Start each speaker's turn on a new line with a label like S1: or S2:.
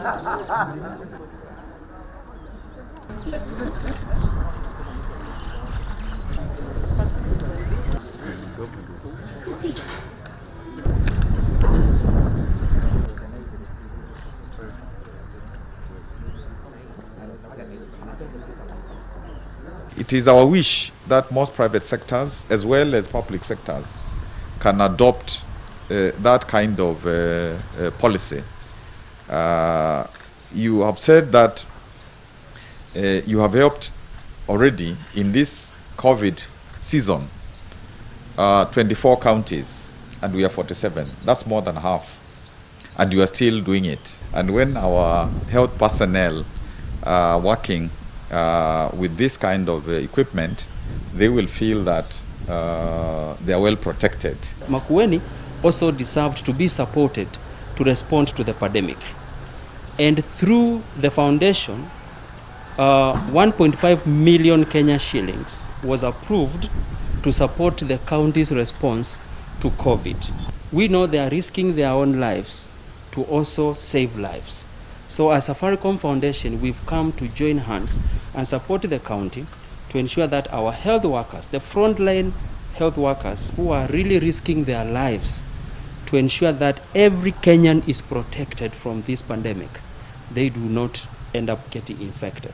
S1: It is our wish that most private sectors as well as public sectors can adopt that kind of policy. You have said that you have helped already in this COVID season 24 counties, and we are 47. That's more than half, and you are still doing it. And when our health personnel are working with this kind of equipment, they will feel that they are well protected.
S2: Makueni also deserved to be supported to respond to the pandemic. And through the foundation, 1.5 million Kenya shillings was approved to support the county's response to COVID. We know they are risking their own lives to also save lives. So as Safaricom Foundation, we've come to join hands and support the county to ensure that our health workers, the frontline health workers who are really risking their lives, to ensure that every Kenyan is protected from this pandemic, they do not end up getting infected.